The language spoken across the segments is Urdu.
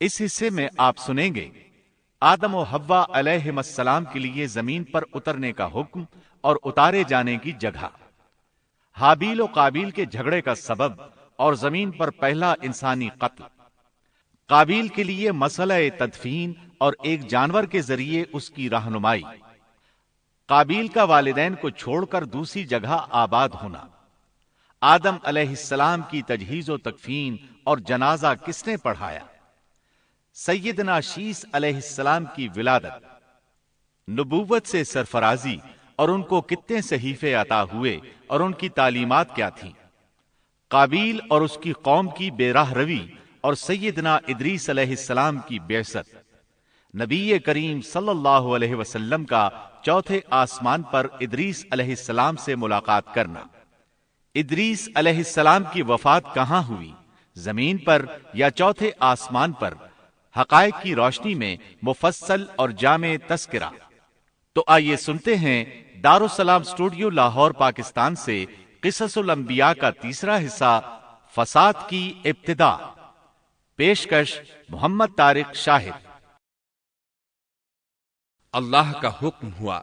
اس حصے میں آپ سنیں گے آدم و حوا علیہم السلام کے لیے زمین پر اترنے کا حکم اور اتارے جانے کی جگہ، حابیل و قابیل کے جھگڑے کا سبب اور زمین پر پہلا انسانی قتل، قابیل کے لیے مسئلہ تدفین اور ایک جانور کے ذریعے اس کی رہنمائی، قابیل کا والدین کو چھوڑ کر دوسری جگہ آباد ہونا، آدم علیہ السلام کی تجہیز و تکفین اور جنازہ کس نے پڑھایا، سیدنا شیس علیہ السلام کی ولادت، نبوت سے سرفرازی اور ان کو کتنے صحیفے عطا ہوئے اور ان کی تعلیمات کیا تھیں، قابیل اور اس کی قوم کی بے راہ روی اور سیدنا ادریس علیہ السلام کی بعثت، نبی کریم صلی اللہ علیہ وسلم کا چوتھے آسمان پر ادریس علیہ السلام سے ملاقات کرنا، ادریس علیہ السلام کی وفات کہاں ہوئی، زمین پر یا چوتھے آسمان پر، حقائق کی روشنی میں مفصل اور جامع تذکرہ۔ تو آئیے سنتے ہیں دارالسلام اسٹوڈیو لاہور پاکستان سے قصص الانبیاء کا تیسرا حصہ، فساد کی ابتدا۔ پیشکش محمد طارق شاہد۔ اللہ کا حکم ہوا،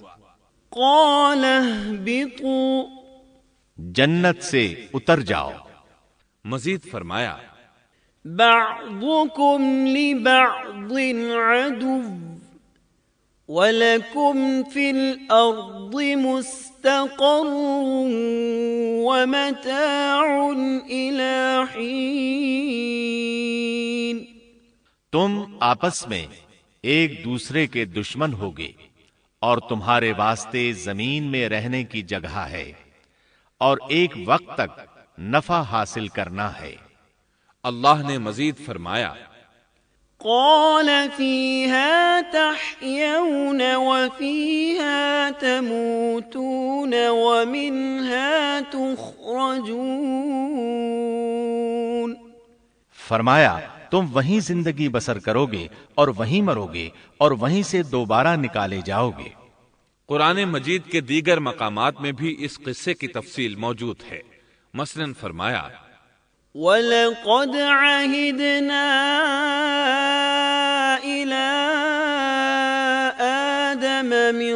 قال اهبطوا، جنت سے اتر جاؤ۔ مزید فرمایا، بعضكم لبعض عدو وَلَكُمْ فِي الْأَرْضِ مُسْتَقَرٌّ وَمَتَاعٌ إِلَىٰ حِينٍ۔ تم آپس میں ایک دوسرے کے دشمن ہوگے اور تمہارے واسطے زمین میں رہنے کی جگہ ہے اور ایک وقت تک نفع حاصل کرنا ہے۔ اللہ نے مزید فرمایا، قال فيها تحيون وفيها تموتون ومنها تخرجون۔ فرمایا تم وہیں زندگی بسر کرو گے اور وہیں مرو گے اور وہیں سے دوبارہ نکالے جاؤ گے۔ قرآن مجید کے دیگر مقامات میں بھی اس قصے کی تفصیل موجود ہے۔ مثلاً فرمایا، وَلَقَدْ عَهِدْنَا إِلَىٰ آدَمَ مِن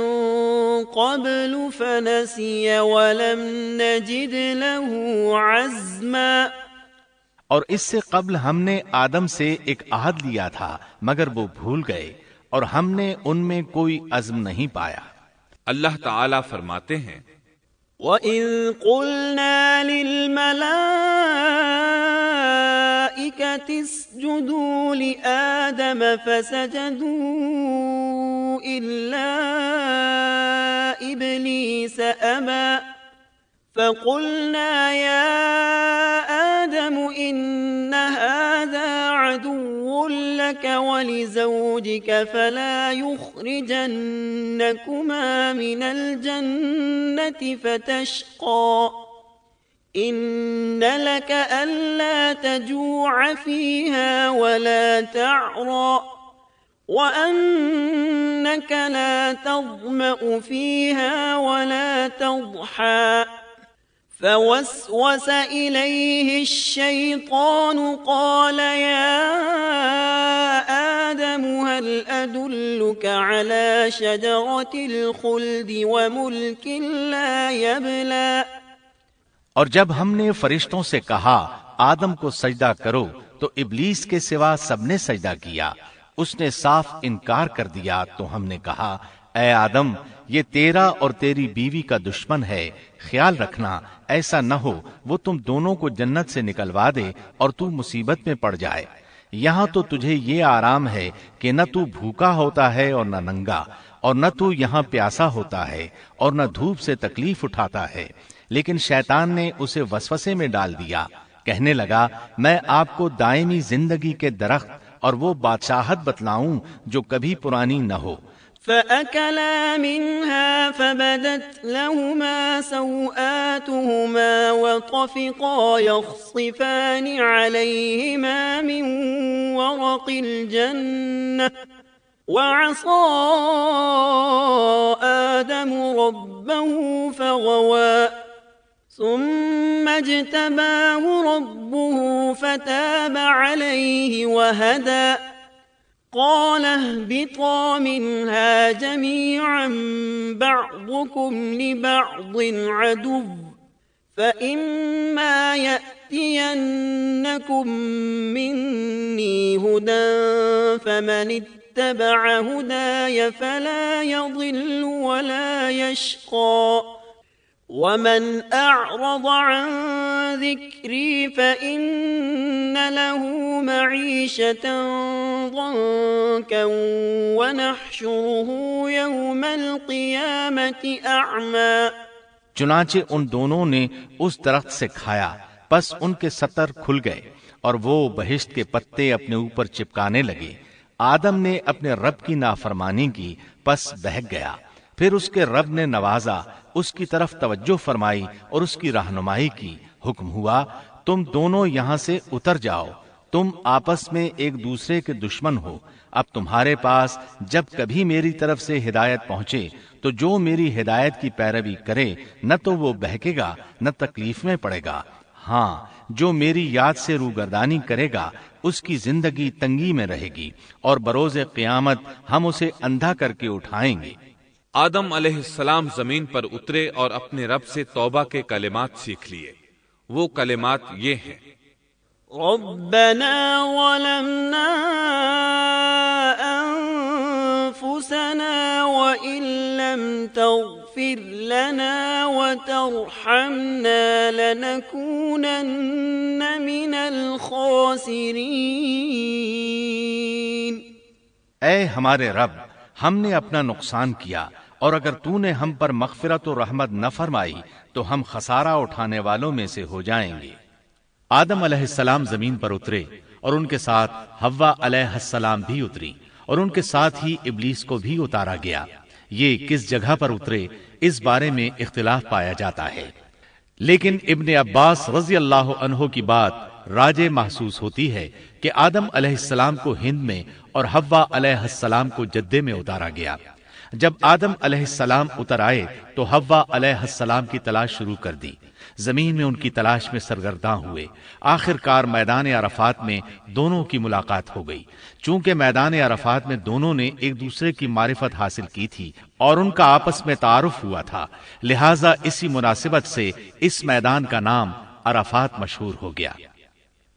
قَبْلُ فَنَسِيَ وَلَمْ نَجِدْ لَهُ عَزْمًا۔ اور اس سے قبل ہم نے آدم سے ایک عہد لیا تھا مگر وہ بھول گئے اور ہم نے ان میں کوئی عزم نہیں پایا۔ اللہ تعالیٰ فرماتے ہیں، وَإِذْ قُلْنَا لِلْمَلَائِكَةِ اسْجُدُوا لِآدَمَ فَسَجَدُوا إِلَّا إِبْلِيسَ أَبَى فَقُلْنَا يَا آدَمُ إِنَّ هَذَا عَدُوٌّ لَكَ وَلِزَوْجِكَ فَلَا يُخْرِجَنَّكُمَا مِنَ الْجَنَّةِ فَتَشْقَىٰ إِنَّ لَكَ أَلَّا تَجُوعَ فِيهَا وَلَا تَعْرَىٰ وَأَنَّكَ لَا تَظْمَأُ فِيهَا وَلَا تَضْحَىٰ فوسوس إليه الشيطان قال يا آدم هل أدلك على شجرة الخلد وملك لا يبلى۔ اور جب ہم نے فرشتوں سے کہا آدم کو سجدہ کرو تو ابلیس کے سوا سب نے سجدہ کیا، اس نے صاف انکار کر دیا۔ تو ہم نے کہا اے آدم یہ تیرا اور تیری بیوی کا دشمن ہے، خیال رکھنا ایسا نہ ہو وہ تم دونوں کو جنت سے نکلوا دے اور تو مصیبت میں پڑ جائے۔ یہاں تو تجھے یہ آرام ہے کہ نہ تو بھوکا ہوتا ہے اور نہ ننگا، اور نہ تو یہاں پیاسا ہوتا ہے اور نہ دھوپ سے تکلیف اٹھاتا ہے۔ لیکن شیطان نے اسے وسوسے میں ڈال دیا، کہنے لگا میں آپ کو دائمی زندگی کے درخت اور وہ بادشاہت بتلاؤں جو کبھی پرانی نہ ہو۔ فَأَكَلَا مِنْهَا فَبَدَتْ لَهُمَا سَوْآتُهُمَا وَطَفِقَا يَخْصِفَانِ عَلَيْهِمَا مِنْ وَرَقِ الْجَنَّةِ وَعَصَىٰ آدَمُ رَبَّهُ فَغَوَىٰ ثُمَّ اجْتَبَاهُ رَبُّهُ فَتَابَ عَلَيْهِ وَهَدَىٰ قال اهبطا منها جميعا بعضكم لبعض عدو فإما يأتينكم مني هدى فمن اتبع هداي فلا يضل ولا يشقى ومن أعرض عن ذكري فإن له معيشة ضنكا ونحشره يوم القيامة أعمى. چنانچہ ان دونوں نے اس درخت سے کھایا، پس ان کے ستر کھل گئے اور وہ بہشت کے پتے اپنے اوپر چپکانے لگے۔ آدم نے اپنے رب کی نافرمانی کی، پس بہک گیا۔ پھر اس کے رب نے نوازا، اس کی طرف توجہ فرمائی اور اس کی رہنمائی کی۔ حکم ہوا، تم دونوں یہاں سے اتر جاؤ، تم آپس میں ایک دوسرے کے دشمن ہو۔ اب تمہارے پاس جب کبھی میری طرف سے ہدایت پہنچے تو جو میری ہدایت کی پیروی کرے نہ تو وہ بہکے گا نہ تکلیف میں پڑے گا، ہاں جو میری یاد سے روگردانی کرے گا اس کی زندگی تنگی میں رہے گی اور بروز قیامت ہم اسے اندھا کر کے اٹھائیں گے۔ آدم علیہ السلام زمین پر اترے اور اپنے رب سے توبہ کے کلمات سیکھ لیے۔ وہ کلمات یہ ہیں: ربنا ظلمنا أنفسنا وإن لم تغفر لنا وترحمنا لنكونن من الخاسرين۔ اے ہمارے رب، ہم نے اپنا نقصان کیا اور اگر تو نے ہم پر مغفرت و رحمت نہ فرمائی تو ہم خسارہ اٹھانے والوں میں سے ہو جائیں گے۔ آدم علیہ السلام زمین پر اترے اور ان کے ساتھ حوا علیہ السلام بھی اتری اور ان کے ساتھ ہی ابلیس کو بھی اتارا گیا۔ یہ کس جگہ پر اترے اس بارے میں اختلاف پایا جاتا ہے، لیکن ابن عباس رضی اللہ عنہ کی بات راجح محسوس ہوتی ہے کہ آدم علیہ السلام کو ہند میں اور حوا علیہ السلام کو جدے میں اتارا گیا۔ جب آدم علیہ السلام اتر آئے تو حوا علیہ السلام کی تلاش شروع کر دی، زمین میں ان کی تلاش میں سرگرداں ہوئے۔ آخر کار میدان عرفات میں دونوں کی ملاقات ہو گئی۔ چونکہ میدان عرفات میں دونوں نے ایک دوسرے کی معرفت حاصل کی تھی اور ان کا آپس میں تعارف ہوا تھا، لہٰذا اسی مناسبت سے اس میدان کا نام عرفات مشہور ہو گیا۔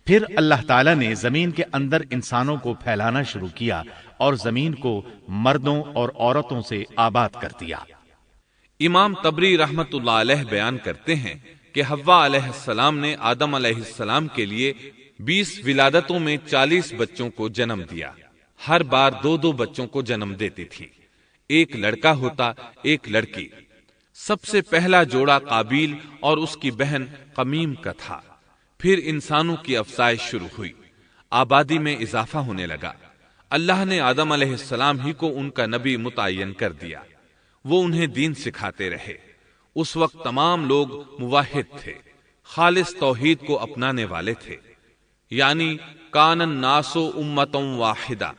پھر اللہ تعالیٰ نے زمین کے اندر انسانوں کو پھیلانا شروع کیا اور زمین کو مردوں اور عورتوں سے آباد کر دیا۔ امام طبری رحمت اللہ علیہ بیان کرتے ہیں کہ حوا علیہ السلام نے آدم علیہ السلام کے لیے 20 ولادتوں میں 40 بچوں کو جنم دیا۔ ہر بار 2 بچوں کو جنم دیتی تھی، ایک لڑکا ہوتا ایک لڑکی۔ سب سے پہلا جوڑا قابیل اور اس کی بہن قمیم کا تھا۔ پھر انسانوں کی افزائش شروع ہوئی، آبادی میں اضافہ ہونے لگا۔ اللہ نے آدم علیہ السلام ہی کو ان کا نبی متعین کر دیا، وہ انہیں دین سکھاتے رہے۔ اس وقت تمام لوگ موحد تھے، خالص توحید کو اپنانے والے تھے، یعنی کان الناس امۃ واحدہ،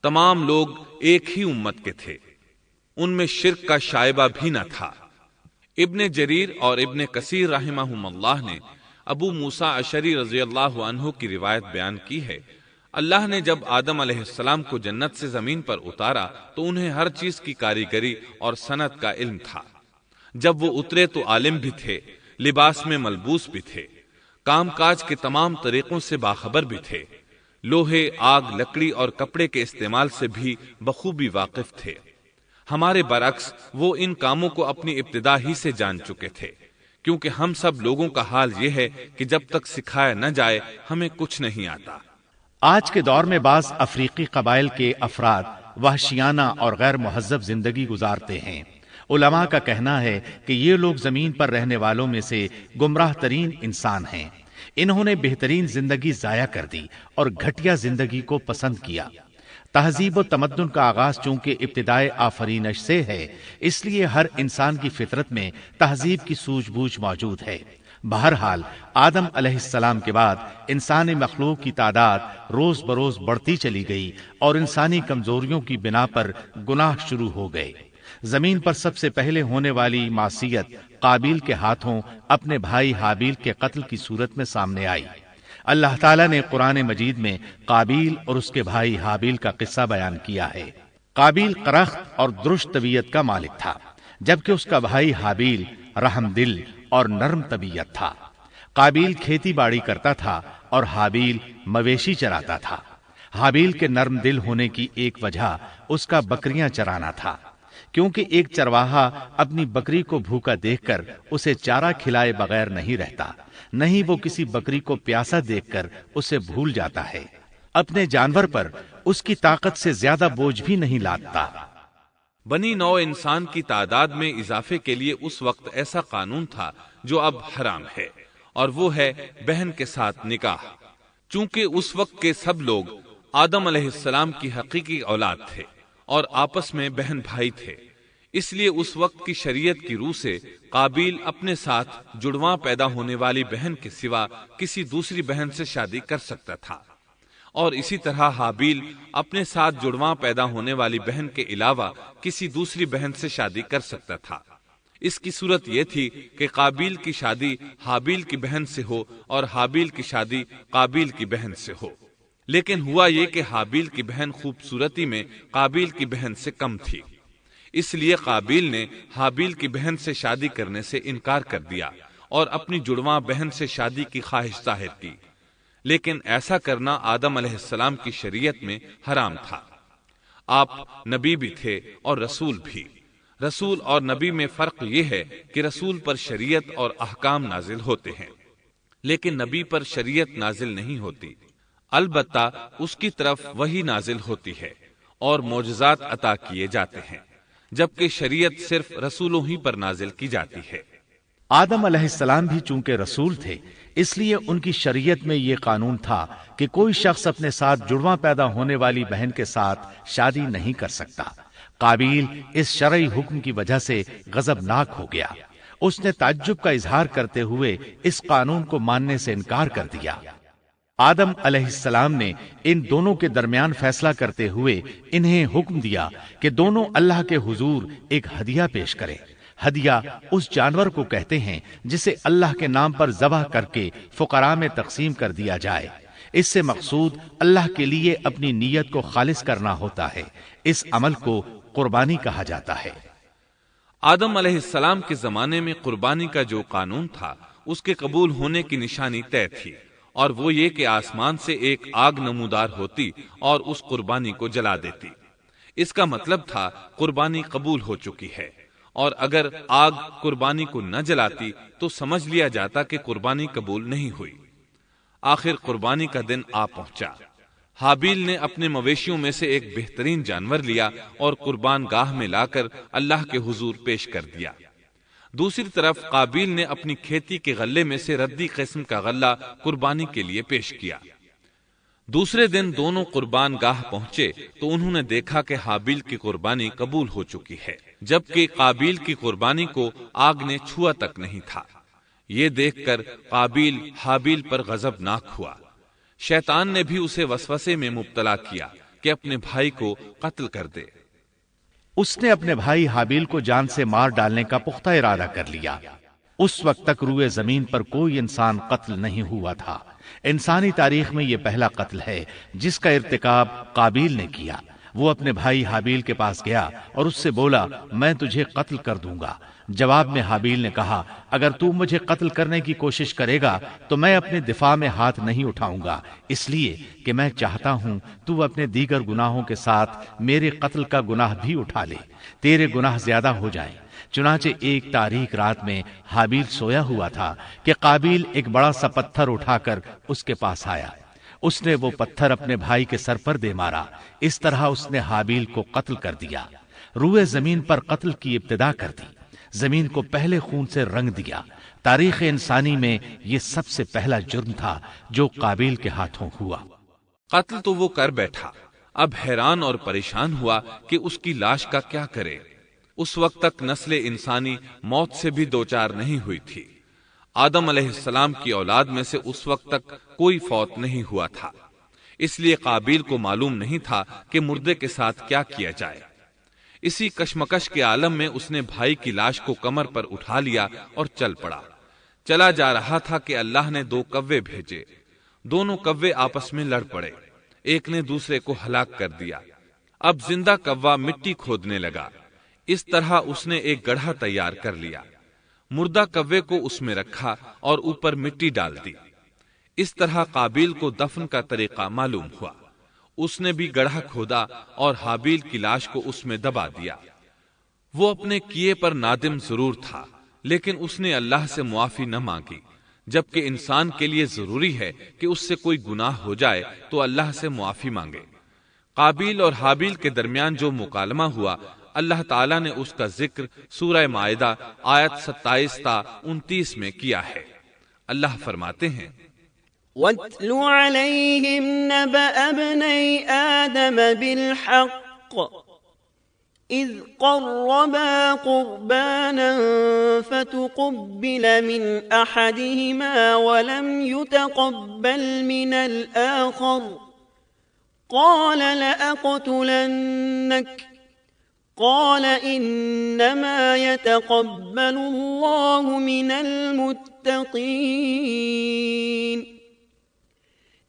تمام لوگ ایک ہی امت کے تھے، ان میں شرک کا شائبہ بھی نہ تھا۔ ابن جریر اور ابن کثیر رحمہم اللہ نے ابو موسیٰ اشعری رضی اللہ عنہ کی روایت بیان کی ہے، اللہ نے جب آدم علیہ السلام کو جنت سے زمین پر اتارا تو انہیں ہر چیز کی کاریگری اور صنعت کا علم تھا۔ جب وہ اترے تو عالم بھی تھے، لباس میں ملبوس بھی تھے، کام کاج کے تمام طریقوں سے باخبر بھی تھے، لوہے، آگ، لکڑی اور کپڑے کے استعمال سے بھی بخوبی واقف تھے۔ ہمارے برعکس وہ ان کاموں کو اپنی ابتدا ہی سے جان چکے تھے، کیونکہ ہم سب لوگوں کا حال یہ ہے کہ جب تک سکھایا نہ جائے ہمیں کچھ نہیں آتا۔ آج کے دور میں بعض افریقی قبائل کے افراد وحشیانہ اور غیر مہذب زندگی گزارتے ہیں۔ علماء کا کہنا ہے کہ یہ لوگ زمین پر رہنے والوں میں سے گمراہ ترین انسان ہیں۔ انہوں نے بہترین زندگی ضائع کر دی اور گھٹیا زندگی کو پسند کیا۔ تہذیب و تمدن کا آغاز چونکہ ابتدائے آفرینش سے ہے، اس لیے ہر انسان کی فطرت میں تہذیب کی سوجھ بوجھ موجود ہے۔ بہرحال آدم علیہ السلام کے بعد انسانی مخلوق کی تعداد روز بروز بڑھتی چلی گئی اور انسانی کمزوریوں کی بنا پر گناہ شروع ہو گئے۔ زمین پر سب سے پہلے ہونے والی معصیت قابیل کے ہاتھوں اپنے بھائی حابیل کے قتل کی صورت میں سامنے آئی۔ اللہ تعالیٰ نے قرآن مجید میں قابیل اور اس کے بھائی حابیل کا قصہ بیان کیا ہے۔ قابیل قرخت اور درست طبیعت کا مالک تھا، جبکہ اس کا بھائی حابیل رحم دل اور نرم طبیعت تھا۔ قابیل کھیتی باڑی کرتا تھا اور حابیل مویشی چراتا تھا۔ حابیل کے نرم دل ہونے کی ایک وجہ اس کا بکریاں چرانا تھا، کیونکہ ایک چرواہا اپنی بکری کو بھوکا دیکھ کر اسے چارہ کھلائے بغیر نہیں رہتا، نہیں وہ کسی بکری کو پیاسا دیکھ کر اسے بھول جاتا ہے۔ اپنے جانور پر اس کی طاقت سے زیادہ بوجھ بھی نہیں لادتا۔ بنی نوع انسان کی تعداد میں اضافے کے لیے اس وقت ایسا قانون تھا جو اب حرام ہے، اور وہ ہے بہن کے ساتھ نکاح۔ چونکہ اس وقت کے سب لوگ آدم علیہ السلام کی حقیقی اولاد تھے اور آپس میں بہن بھائی تھے، اس لیے اس وقت کی شریعت کی روح سے قابیل اپنے ساتھ جڑواں پیدا ہونے والی بہن کے سوا کسی دوسری بہن سے شادی کر سکتا تھا، اور اسی طرح حابیل اپنے ساتھ جڑواں پیدا ہونے والی بہن کے علاوہ کسی دوسری بہن سے شادی کر سکتا تھا۔ اس کی صورت یہ تھی کہ قابیل کی شادی حابیل کی بہن سے ہو اور حابیل کی شادی قابیل کی بہن سے ہو، لیکن ہوا یہ کہ حابیل کی بہن خوبصورتی میں قابیل کی بہن سے کم تھی، اس لیے قابیل نے حابیل کی بہن سے شادی کرنے سے انکار کر دیا اور اپنی جڑواں بہن سے شادی کی خواہش ظاہر کی، لیکن ایسا کرنا آدم علیہ السلام کی شریعت میں حرام تھا۔ آپ نبی بھی تھے اور رسول بھی۔ رسول اور نبی میں فرق یہ ہے کہ رسول پر شریعت اور احکام نازل ہوتے ہیں، لیکن نبی پر شریعت نازل نہیں ہوتی، البتہ اس کی طرف وحی نازل ہوتی ہے اور معجزات عطا کیے جاتے ہیں، جبکہ شریعت صرف رسولوں ہی پر نازل کی جاتی ہے۔ آدم علیہ السلام بھی چونکہ رسول تھے، اس لیے ان کی شریعت میں یہ قانون تھا کہ کوئی شخص اپنے ساتھ جڑواں پیدا ہونے والی بہن کے ساتھ شادی نہیں کر سکتا۔ قابیل اس شرعی حکم کی وجہ سے غضبناک ہو گیا۔ اس نے تعجب کا اظہار کرتے ہوئے اس قانون کو ماننے سے انکار کر دیا۔ آدم علیہ السلام نے ان دونوں کے درمیان فیصلہ کرتے ہوئے انہیں حکم دیا کہ دونوں اللہ کے حضور ایک ہدیہ پیش کریں۔ ہدیہ اس جانور کو کہتے ہیں جسے اللہ کے نام پر ذبح کر کے فقراء میں تقسیم کر دیا جائے۔ اس سے مقصود اللہ کے لیے اپنی نیت کو خالص کرنا ہوتا ہے۔ اس عمل کو قربانی کہا جاتا ہے۔ آدم علیہ السلام کے زمانے میں قربانی کا جو قانون تھا اس کے قبول ہونے کی نشانی طے تھی، اور وہ یہ کہ آسمان سے ایک آگ نمودار ہوتی اور اس قربانی کو جلا دیتی۔ اس کا مطلب تھا قربانی قبول ہو چکی ہے، اور اگر آگ قربانی کو نہ جلاتی تو سمجھ لیا جاتا کہ قربانی قبول نہیں ہوئی۔ آخر قربانی کا دن آ پہنچا۔ حابیل نے اپنے مویشیوں میں سے ایک بہترین جانور لیا اور قربان گاہ میں لا کر اللہ کے حضور پیش کر دیا۔ دوسری طرف قابیل نے اپنی کھیتی کے غلے میں سے ردی قسم کا غلہ قربانی کے لیے پیش کیا۔ دوسرے دن دونوں قربان گاہ پہنچے تو انہوں نے دیکھا کہ حابیل کی قربانی قبول ہو چکی ہے، جبکہ قابیل کی قربانی کو آگ نے چھوا تک نہیں تھا۔ یہ دیکھ کر قابیل حابیل پر غضبناک ہوا۔ شیطان نے بھی اسے وسوسے میں مبتلا کیا کہ اپنے بھائی کو قتل کر دے۔ اس نے اپنے بھائی حابیل کو جان سے مار ڈالنے کا پختہ ارادہ کر لیا۔ اس وقت تک روئے زمین پر کوئی انسان قتل نہیں ہوا تھا۔ انسانی تاریخ میں یہ پہلا قتل ہے جس کا ارتکاب قابیل نے کیا۔ وہ اپنے بھائی حابیل کے پاس گیا اور اس سے بولا، میں تجھے قتل کر دوں گا۔ جواب میں حابیل نے کہا، اگر تو مجھے قتل کرنے کی کوشش کرے گا تو میں اپنے دفاع میں ہاتھ نہیں اٹھاؤں گا، اس لیے کہ میں چاہتا ہوں تو اپنے دیگر گناہوں کے ساتھ میرے قتل کا گناہ بھی اٹھا لے، تیرے گناہ زیادہ ہو جائیں۔ چنانچہ ایک تاریک رات میں حابیل سویا ہوا تھا کہ قابیل ایک بڑا سا پتھر اٹھا کر اس کے پاس آیا۔ اس نے وہ پتھر اپنے بھائی کے سر پر دے مارا۔ اس طرح اس نے حابیل کو قتل کر دیا۔ روئے زمین پر قتل کی ابتدا کر دی، زمین کو پہلے خون سے رنگ دیا۔ تاریخ انسانی میں یہ سب سے پہلا جرم تھا جو قابیل کے ہاتھوں ہوا۔ قتل تو وہ کر بیٹھا، اب حیران اور پریشان ہوا کہ اس کی لاش کا کیا کرے۔ اس وقت تک نسل انسانی موت سے بھی دوچار نہیں ہوئی تھی۔ آدم علیہ السلام کی اولاد میں سے اس وقت تک کوئی فوت نہیں ہوا تھا، اس لیے قابیل کو معلوم نہیں تھا کہ مردے کے ساتھ کیا کیا جائے۔ اسی کشمکش کے عالم میں اس نے بھائی کی لاش کو کمر پر اٹھا لیا اور چل پڑا۔ چلا جا رہا تھا کہ اللہ نے 2 کوے بھیجے۔ دونوں کوے آپس میں لڑ پڑے، ایک نے دوسرے کو ہلاک کر دیا۔ اب زندہ کوا مٹی کھودنے لگا، اس طرح اس نے ایک گڑھا تیار کر لیا، مردہ کوے کو اس میں رکھا اور اوپر مٹی ڈال دی۔ اس طرح قابیل کو دفن کا طریقہ معلوم ہوا، اس نے بھی گڑھا کھودا اور حابیل کی لاش کو اس میں دبا دیا۔ وہ اپنے کیے پر نادم ضرور تھا، لیکن اس نے اللہ سے معافی نہ مانگی، جبکہ انسان کے لیے ضروری ہے کہ اس سے کوئی گناہ ہو جائے تو اللہ سے معافی مانگے۔ قابیل اور حابیل کے درمیان جو مکالمہ ہوا، اللہ تعالیٰ نے اس کا ذکر سورہ مائدہ آیت 27 تا 29 میں کیا ہے۔ اللہ فرماتے ہیں، وَاتْلُ عَلَيْهِمْ نَبَأَ ابْنَيْ آدَمَ بِالْحَقِّ إِذْ قَرَّبَا قُرْبَانًا فَتُقُبِّلَ مِنْ أَحَدِهِمَا وَلَمْ يُتَقَبَّلْ مِنَ الْآخَرِ قَالَ لَأَقْتُلَنَّكَ قال إنما يتقبل الله من المتقين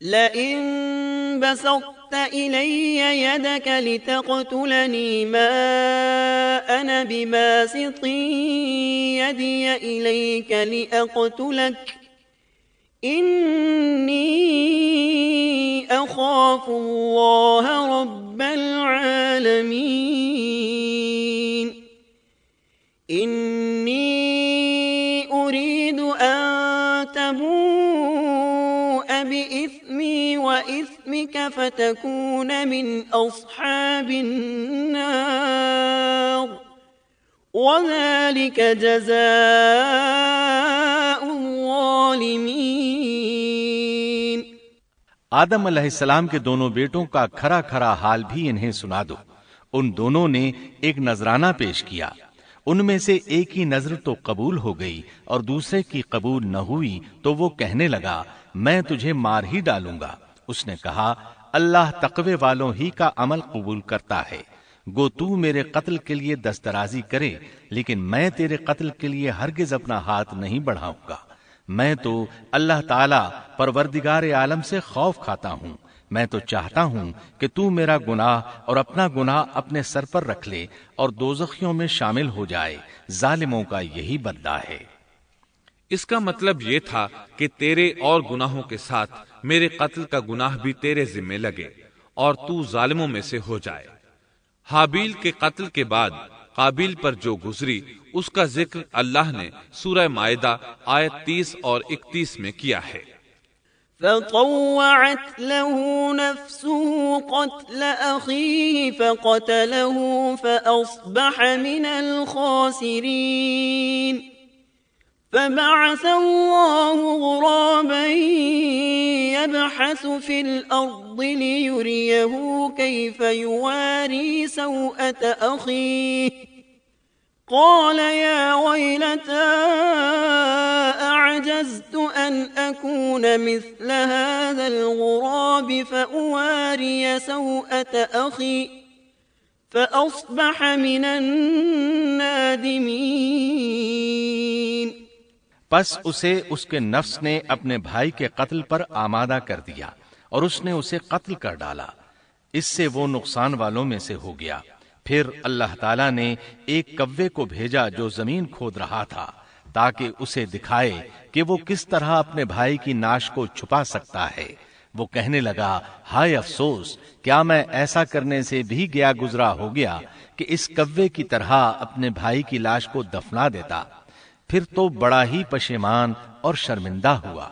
لئن بسطت إلي يدك لتقتلني ما أنا بباسط يدي إليك لأقتلك إني أخاف الله رب العالمين إني أريد أن تبوء بإثمي وإثمك فتكون من أصحاب النار وذلك جزاء الظالمين۔ آدم علیہ السلام کے دونوں بیٹوں کا کھرا کھرا حال بھی انہیں سنا دو۔ ان دونوں نے ایک نذرانہ پیش کیا، ان میں سے ایک کی نذر تو قبول ہو گئی اور دوسرے کی قبول نہ ہوئی تو وہ کہنے لگا میں تجھے مار ہی ڈالوں گا۔ اس نے کہا اللہ تقوی والوں ہی کا عمل قبول کرتا ہے، گو تو میرے قتل کے لیے دسترازی کرے لیکن میں تیرے قتل کے لیے ہرگز اپنا ہاتھ نہیں بڑھاؤں گا۔ میں تو اللہ تعالی پروردگار عالم سے خوف کھاتا ہوں، میں تو چاہتا ہوں کہ تو میرا گناہ اور اپنا گناہ اپنے سر پر رکھ لے اور دوزخیوں میں شامل ہو جائے، ظالموں کا یہی بدلہ ہے۔ اس کا مطلب یہ تھا کہ تیرے اور گناہوں کے ساتھ میرے قتل کا گناہ بھی تیرے ذمہ لگے اور تو ظالموں میں سے ہو جائے۔ حابیل کے قتل کے بعد قابیل پر جو گزری اس کا ذکر اللہ نے سورہ مائدہ آیت 30 اور 31 میں کیا ہے۔ فطوعت له نفسه قتل أخيه فقتله فأصبح من الخاسرين فبعث الله غرابا يبحث في الأرض ليريه كيف يواري سوءة أخيه قال يا ويلتى أعجزت أن أكون مثل هذا الغراب فأواري سوءة أخي فأصبح من النادمين۔ پس اسے اس کے نفس نے اپنے بھائی کے قتل پر آمادہ کر دیا اور اس نے اسے قتل کر ڈالا، اس سے وہ نقصان والوں میں سے ہو گیا۔ پھر اللہ تعالیٰ نے ایک کوے کو بھیجا جو زمین کھود رہا تھا تاکہ اسے دکھائے کہ وہ کس طرح اپنے بھائی کی ناش کو چھپا سکتا ہے۔ وہ کہنے لگا ہائے افسوس، کیا میں ایسا کرنے سے بھی گیا گزرا ہو گیا کہ اس کوے کی طرح اپنے بھائی کی لاش کو دفنا دیتا۔ پھر تو بڑا ہی پشیمان اور شرمندہ ہوا۔